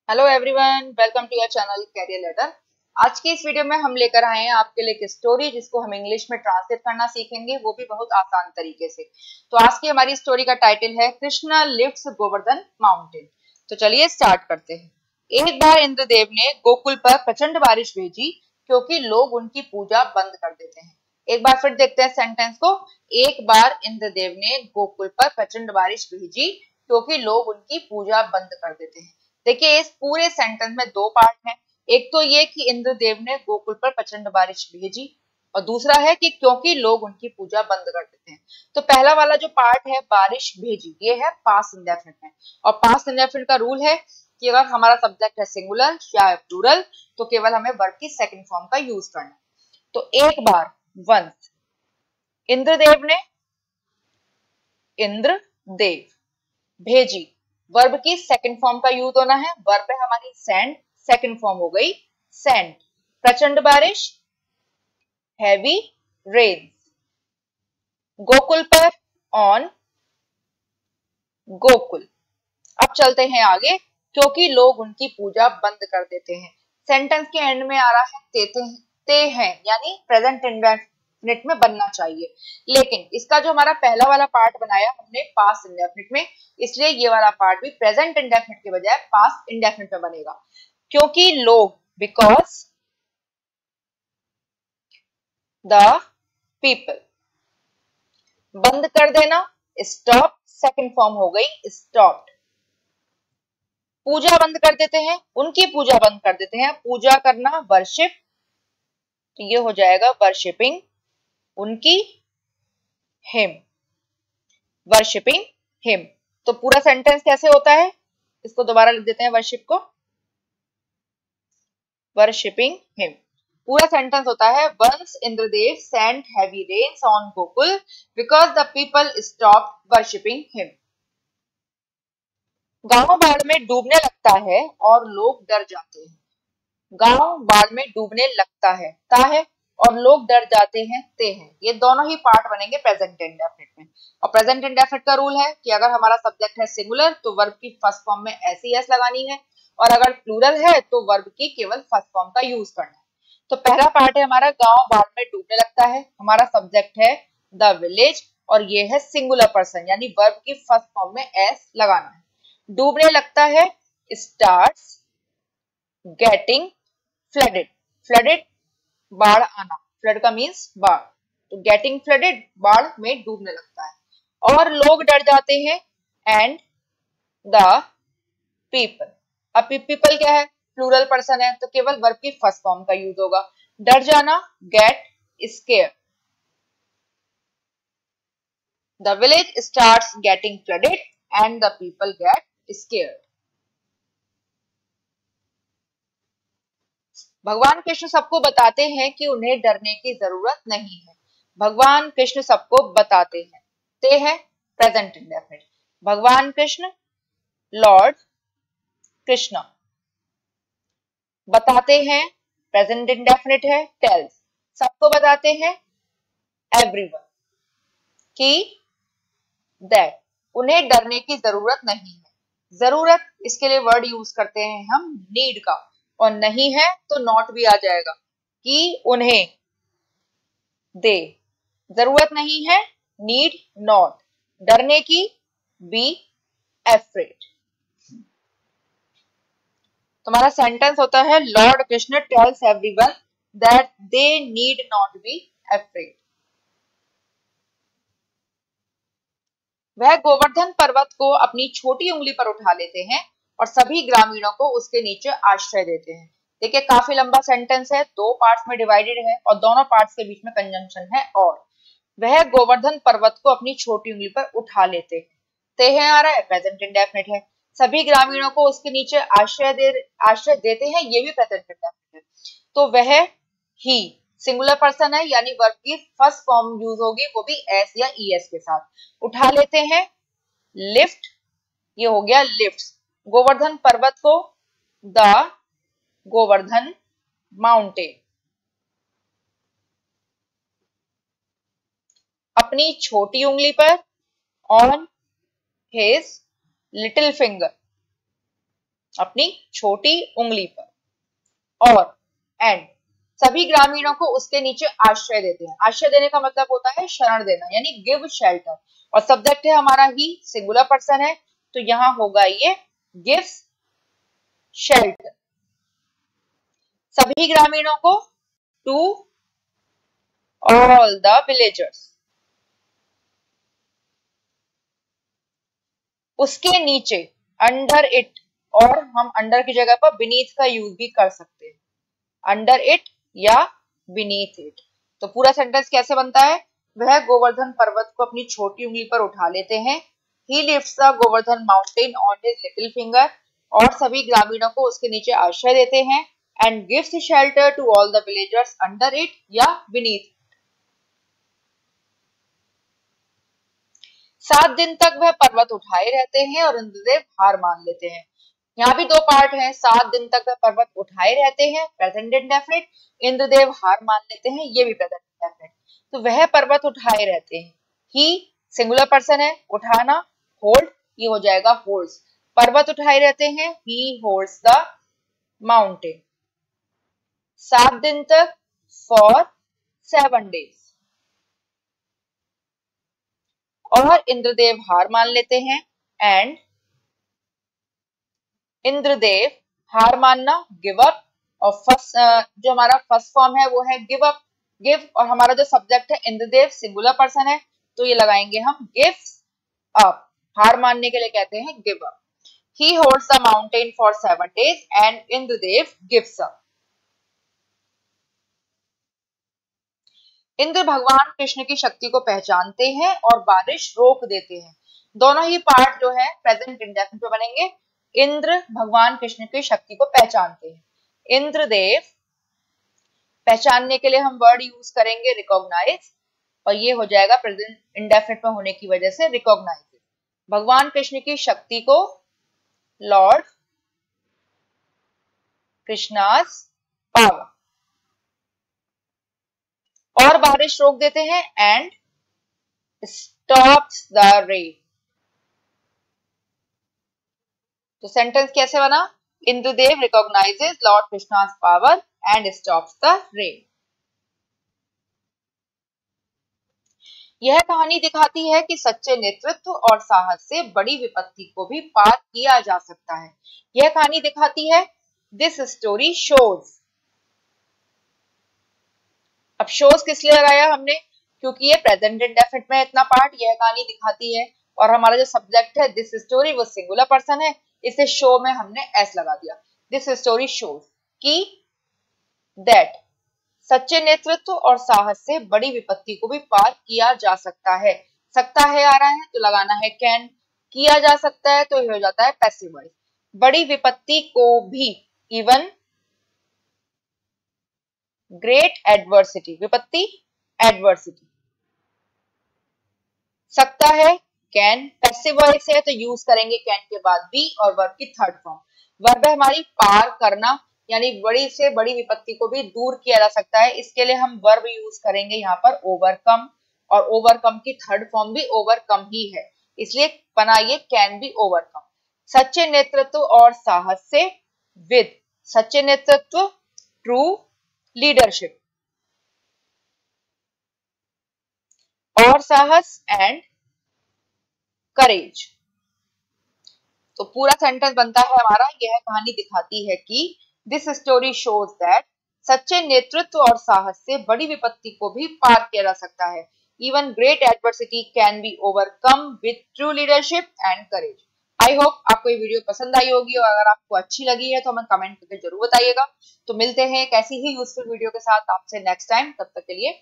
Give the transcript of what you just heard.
Hello everyone, welcome to your channel career letter. आज की इस वीडियो में हम लेकर आए हैं आपके लिए एक स्टोरी जिसको हम इंग्लिश में ट्रांसलेट करना सीखेंगे, वो भी बहुत आसान तरीके से। तो आज की हमारी स्टोरी का टाइटल है कृष्णा लिफ्ट्स गोवर्धन माउंटेन। तो चलिए स्टार्ट करते हैं। एक बार इंद्रदेव ने गोकुल पर प्रचंड बारिश भेजी क्योंकि लोग उनकी पूजा बंद कर देते हैं। एक बार फिर देखते हैं सेंटेंस को। एक बार इंद्रदेव ने गोकुल पर प्रचंड बारिश भेजी क्योंकि लोग उनकी पूजा बंद कर देते हैं। देखिए, इस पूरे सेंटेंस में दो पार्ट हैं। एक तो ये कि इंद्रदेव ने गोकुल पर प्रचंड बारिश भेजी, और दूसरा है कि क्योंकि लोग उनकी पूजा बंद कर देते हैं। तो पहला वाला जो पार्ट है, बारिश भेजी, ये है पास्ट इंडेफिनिट में। और पास्ट इंडेफिनिट का रूल है कि अगर हमारा सब्जेक्ट है सिंगुलर या प्लूरल तो केवल हमें वर्ब की सेकंड फॉर्म का यूज करना है। तो एक बार, वंस, इंद्रदेव ने, इंद्रदेव, भेजी, वर्ब की सेकंड फॉर्म का यूज होना है। वर्ब है हमारी सेंड, सेकंड फॉर्म हो गई सेंड। प्रचंड बारिश, हैवी रेन। गोकुल पर, ऑन गोकुल। अब चलते हैं आगे। क्योंकि लोग उनकी पूजा बंद कर देते हैं। सेंटेंस के एंड में आ रहा है ते हैं, यानी प्रेजेंट इंडेफिनिट में बनना चाहिए। लेकिन इसका जो हमारा पहला वाला पार्ट बनाया हमने पास्ट इंडेफिनिट में, इसलिए ये वाला पार्ट भी प्रेजेंट इंडेफिनिट के बजाय पास्ट इंडेफिनिट में बनेगा। क्योंकि लोग, बिकॉज द पीपल। बंद कर देना, स्टॉप, सेकंड फॉर्म हो गई स्टॉप्ड। पूजा बंद कर देते हैं, उनकी पूजा बंद कर देते हैं। पूजा करना, वर्शिप, तो ये हो जाएगा वर्शिपिंग उनकी, हिम, वर्शिपिंग हिम। तो पूरा सेंटेंस कैसे होता है, इसको दोबारा लिख देते हैं वर्शिप को, वर्शिपिंग हिम। पूरा सेंटेंस होता है once Indradev sent heavy rains on Gokul because the people stopped worshipping him. गांव बाढ़ में डूबने लगता है और लोग डर जाते हैं। गांव बाढ़ में डूबने लगता है, ता है, और लोग डर जाते हैं, ते हैं। ये दोनों ही पार्ट बनेंगे प्रेजेंट इंडेफिनिट में। और प्रेजेंट इंडेफिनिट का रूल है कि अगर हमारा सब्जेक्ट है सिंगुलर तो वर्ब की फर्स्ट फॉर्म में ऐसी एस लगानी है, और अगर प्लूरल है तो वर्ब की केवल फर्स्ट फॉर्म का यूज करना है। तो पहला पार्ट है हमारा गांव बाढ़ में डूबने लगता है, हमारा सब्जेक्ट है द विलेज, और ये है सिंगुलर पर्सन, यानी वर्ब की फर्स्ट फॉर्म में एस लगाना है। डूबने लगता है, स्टार्ट्स गेटिंग फ्लडेड। फ्लडेड, बाढ़ आना, फ्लड का मीन्स बाढ़। तो गेटिंग फ्लडेड, बाढ़ में डूबने लगता है। और लोग डर जाते हैं, एंड द पीपल। अब पीपल क्या है, प्लूरल पर्सन है, तो केवल वर्ब की फर्स्ट फॉर्म का यूज होगा। डर जाना, get scared. The village starts getting flooded and the people get scared. भगवान कृष्ण सबको बताते हैं कि उन्हें डरने की जरूरत नहीं है। भगवान कृष्ण सबको बताते हैं, ते है प्रेजेंट इंडेफिनिट। भगवान कृष्ण, लॉर्ड कृष्ण, बताते हैं, प्रेजेंट इंडेफिनिट है, टेल्स, सबको बताते हैं, एवरीवन, कि दैट, उन्हें डरने की जरूरत नहीं है। जरूरत, इसके लिए वर्ड यूज करते हैं हम नीड का, और नहीं है तो नॉट भी आ जाएगा, कि उन्हें, दे, जरूरत नहीं है, नीड नॉट, डरने की, बी एफ्रेड। तुम्हारा सेंटेंस होता है Lord Krishna tells everyone that they need not be afraid. वह गोवर्धन पर्वत को अपनी छोटी उंगली पर उठा लेते हैं और सभी ग्रामीणों को उसके नीचे आश्रय देते हैं। देखिए, काफी लंबा सेंटेंस है, दो पार्ट्स में डिवाइडेड है, और दोनों पार्ट्स के बीच में कंजंक्शन है। और वह गोवर्धन पर्वत को अपनी छोटी उंगली पर उठा लेते हैं, ते हैं आ रहा है, प्रेजेंट इंडेफिनिट है। सभी ग्रामीणों को उसके नीचे आश्रय देते हैं, ये भी प्रेजेंट इंडेफिनिट है। तो वह ही सिंगुलर पर्सन है, यानी वर्ब की फर्स्ट फॉर्म यूज होगी, वो भी एस या ईएस के साथ। उठा लेते हैं, लिफ्ट, ये हो गया लिफ्ट। गोवर्धन पर्वत को, द गोवर्धन माउंटेन। अपनी छोटी उंगली पर, ऑन हिज लिटिल फिंगर। अपनी छोटी उंगली पर। और एंड सभी ग्रामीणों को उसके नीचे आश्रय देते हैं। आश्रय देने का मतलब होता है शरण देना, यानी गिव शेल्टर। और सब्जेक्ट है हमारा ही, सिंगुलर पर्सन है, तो यहां होगा ये गिव्स शेल्टर। सभी ग्रामीणों को, टू ऑल द विलेजर्स। उसके नीचे, अंडर इट, और हम अंडर की जगह पर बीनीथ का यूज भी कर सकते हैं, अंडर इट या बीनीथ इट। तो पूरा सेंटेंस कैसे बनता है? वह गोवर्धन पर्वत को अपनी छोटी उंगली पर उठा लेते हैं। He lifts the Govardhan mountain on his little finger. और सभी ग्रामीणों को उसके नीचे आश्रय देते हैं। And gives shelter to all the villagers under it या बीनीथ। 7 दिन तक वह पर्वत उठाए रहते हैं और इंद्रदेव हार मान लेते हैं। यहाँ भी दो पार्ट हैं। 7 दिन तक वह पर्वत उठाए रहते हैं, प्रेजेंट इंडेफिनिट। इंद्रदेव हार मान लेते हैं, ये भी प्रेजेंट इंडेफिनिट। तो वह पर्वत उठाए रहते हैं। ही सिंगुलर पर्सन है, उठाना, होल्ड, ये हो जाएगा होल्ड्स। पर्वत उठाए रहते हैं, ही होल्ड्स द माउंटेन। 7 दिन तक, फॉर 7 days। और इंद्रदेव हार मान लेते हैं, एंड इंद्रदेव, हार मानना, गिव अप। और फर्स्ट जो हमारा फर्स्ट फॉर्म है वो है गिव अप, गिव। और हमारा जो सब्जेक्ट है इंद्रदेव, सिंगुलर पर्सन है, तो ये लगाएंगे हम गिव्स अप। हार मानने के लिए कहते हैं give up. He holds the mountain for 7 days and Indradev gives up. Indra भगवान कृष्ण की शक्ति को पहचानते हैं और बारिश रोक देते हैं। दोनों ही पार्ट जो है प्रेजेंट इंडेफिनिट में बनेंगे। इंद्र भगवान कृष्ण की शक्ति को पहचानते हैं। इंद्रदेव, पहचानने के लिए हम वर्ड यूज करेंगे रिकॉग्नाइज, और ये हो जाएगा प्रेजेंट इंडेफिनिट में होने की वजह से रिकॉग्नाइज। भगवान कृष्ण की शक्ति को लॉर्ड कृष्णास पावर। और बारिश रोक देते हैं, एंड स्टॉप्स द रेन। तो सेंटेंस कैसे बना? Indradev recognises Lord Krishna's power and stops the rain. यह कहानी दिखाती है कि सच्चे नेतृत्व और साहस से बड़ी विपत्ति को भी पार किया जा सकता है। यह कहानी दिखाती है, दिस स्टोरी शोज। अब शोज किस लिए लगाया हमने? क्योंकि ये प्रेजेंट इंडेफिनिट में इतना पार्ट, यह कहानी दिखाती है, और हमारा जो सब्जेक्ट है दिस स्टोरी वो सिंगुलर पर्सन है, इसे शो में हमने एस लगा दिया। दिस स्टोरी शोज कि दैट, सच्चे नेतृत्व और साहस से बड़ी विपत्ति को भी पार किया जा सकता है। सकता है आ रहा है तो लगाना है कैन, किया जा सकता है तो ये हो जाता है पैसिव वॉइस। बड़ी विपत्ति को भी, इवन ग्रेट एडवर्सिटी, विपत्ति एडवर्सिटी। सकता है कैन, पैसिव वॉइस है तो यूज करेंगे कैन के बाद बी और वर्ब की थर्ड फॉर्म। वर्ब है हमारी पार करना, यानी बड़ी से बड़ी विपत्ति को भी दूर किया जा सकता है। इसके लिए हम वर्ब यूज करेंगे यहाँ पर ओवरकम, और ओवरकम की थर्ड फॉर्म भी ओवरकम ही है, इसलिए बना ये कैन बी ओवरकम। सच्चे नेतृत्व और साहस से, विद सच्चे नेतृत्व, ट्रू लीडरशिप, और साहस एंड करेज। तो पूरा सेंटेंस बनता है हमारा, यह कहानी दिखाती है कि दिस स्टोरी शोज दैट, सच्चे नेतृत्व और साहस से बड़ी विपत्ति को भी पार किया जा सकता है। Even great adversity can be overcome with true leadership and courage. I hope आपको ये वीडियो पसंद आई होगी, और अगर आपको अच्छी लगी है तो हमें कमेंट करके जरूर बताइएगा। तो मिलते हैं एक ऐसी ही यूजफुल वीडियो के साथ आपसे नेक्स्ट टाइम, तब तक के लिए